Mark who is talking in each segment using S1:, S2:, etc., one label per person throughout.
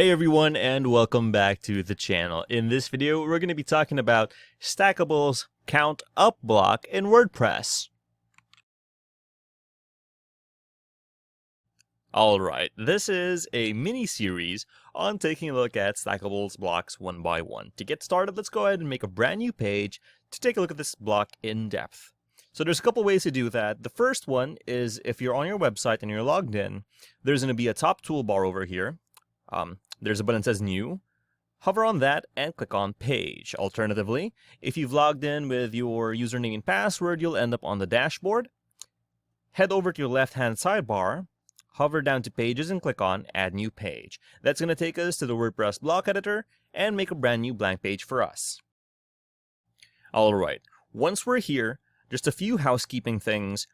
S1: Hey everyone, and welcome back to the channel. In this video, we're going to be talking about Stackables count up block in WordPress. Alright, this is a mini-series on taking a look at Stackables blocks one by one. To get started, let's go ahead and make a brand new page to take a look at this block in depth. So there's a couple ways to do that. The first one is if you're on your website and you're logged in, there's going to be a top toolbar over here. There's a button that says New. Hover on that and click on Page. Alternatively, if you've logged in with your username and password, you'll end up on the dashboard. Head over to your left-hand sidebar, hover down to Pages and click on Add New Page. That's going to take us to the WordPress block editor and make a brand new blank page for us. Alright, once we're here, just a few housekeeping things.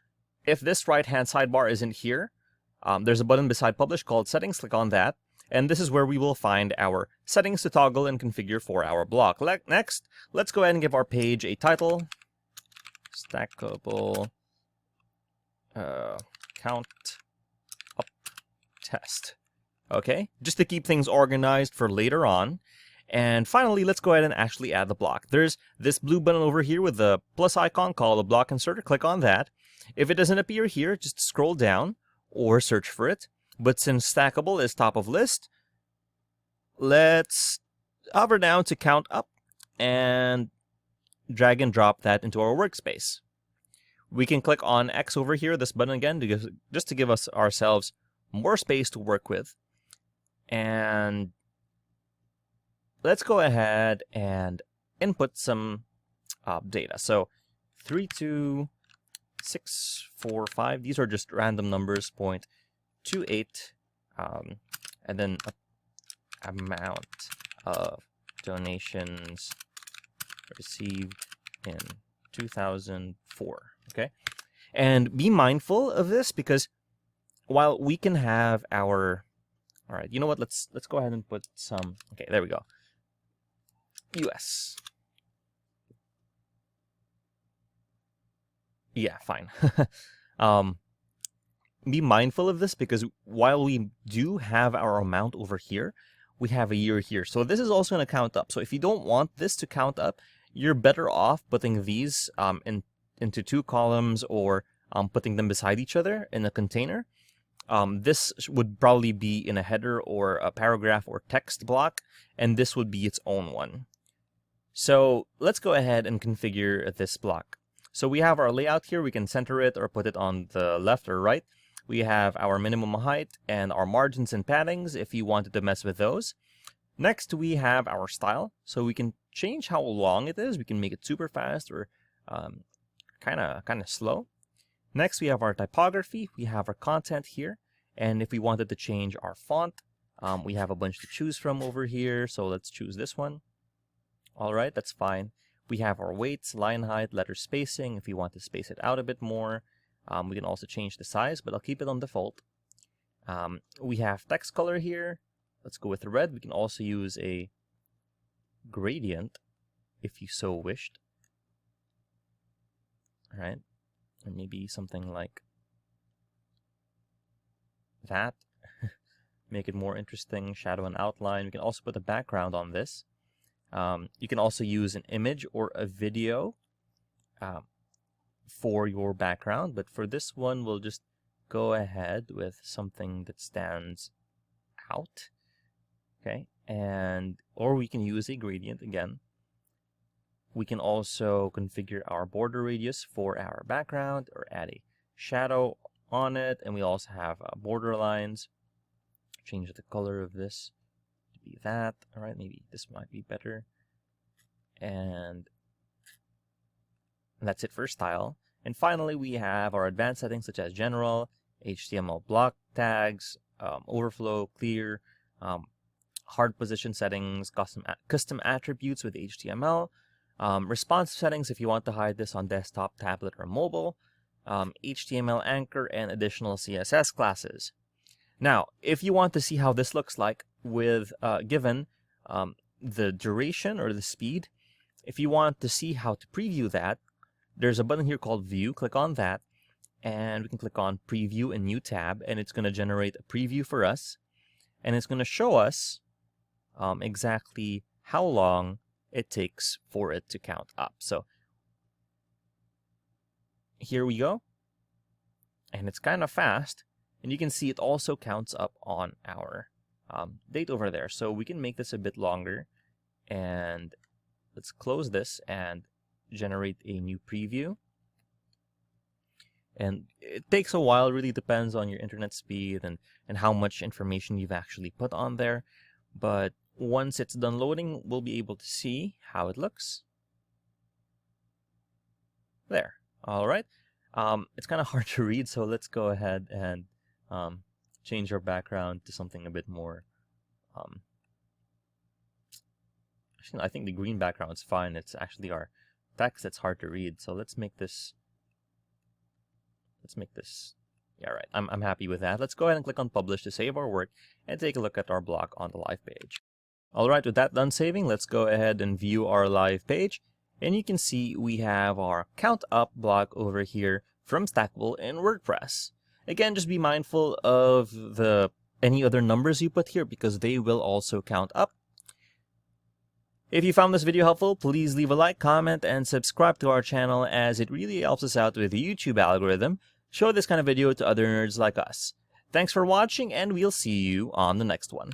S1: If this right-hand sidebar isn't here, there's a button beside Publish called Settings. Click on that. And this is where we will find our settings to toggle and configure for our block. Next, let's go ahead and give our page a title. Stackable count up test. Okay, just to keep things organized for later on. And finally, let's go ahead and actually add the block. There's this blue button over here with the plus icon called a block inserter. Click on that. If it doesn't appear here, just scroll down or search for it. But since Stackable is top of list, let's hover down to count up and drag and drop that into our workspace. We can click on X over here, this button again, just to give us ourselves more space to work with. And let's go ahead and input some data. So 32645, these are just random numbers, 0.28, and then amount of donations received in 2004. Okay, and be mindful of this because while we can have our, all right, you know what? Let's go ahead and put some. Okay, there we go. US. Yeah, fine. Be mindful of this because while we do have our amount over here, we have a year here. So this is also going to count up. So if you don't want this to count up, you're better off putting these into two columns or putting them beside each other in a container. This would probably be in a header or a paragraph or text block, and this would be its own one. So let's go ahead and configure this block. So we have our layout here. We can center it or put it on the left or right. We have our minimum height and our margins and paddings if you wanted to mess with those. Next, we have our style. So we can change how long it is. We can make it super fast or kind of slow. Next, we have our typography. We have our content here. And if we wanted to change our font, we have a bunch to choose from over here. So let's choose this one. All right, that's fine. We have our weights, line height, letter spacing. If you want to space it out a bit more. We can also change the size, but I'll keep it on default. We have text color here. Let's go with the red. We can also use a gradient if you so wished. All right, or maybe something like that. Make it more interesting, shadow and outline. We can also put a background on this. You can also use an image or a video for your background, but for this one we'll just go ahead with something that stands out. Okay, and or we can use a gradient again. We can also configure our border radius for our background or add a shadow on it, and we also have border lines. Change the color of this to be that. All right, maybe this might be better. And that's it for style. And finally, we have our advanced settings such as general, HTML block tags, overflow, clear, hard position settings, custom attributes with HTML, responsive settings if you want to hide this on desktop, tablet, or mobile, HTML anchor, and additional CSS classes. Now, if you want to see how this looks like with given the duration or the speed, if you want to see how to preview that, there's a button here called View. Click on that, and we can click on Preview in New tab, and it's going to generate a preview for us, and it's going to show us exactly how long it takes for it to count up. So here we go. And it's kind of fast. And you can see it also counts up on our date over there. So we can make this a bit longer. And let's close this and generate a new preview. And it takes a while, really depends on your internet speed and how much information you've actually put on there. But once it's done loading, we'll be able to see how it looks. There. All right. It's kind of hard to read, so let's go ahead and change our background to something a bit more. Actually, I think the green background is fine. It's actually our text that's hard to read. So let's make this. Yeah, right. I'm happy with that. Let's go ahead and click on Publish to save our work and take a look at our block on the live page. All right, with that done saving, let's go ahead and view our live page. And you can see we have our count up block over here from Stackable in WordPress. Again, just be mindful of any other numbers you put here because they will also count up. If you found this video helpful, please leave a like, comment, and subscribe to our channel as it really helps us out with the YouTube algorithm. Show this kind of video to other nerds like us. Thanks for watching, and we'll see you on the next one.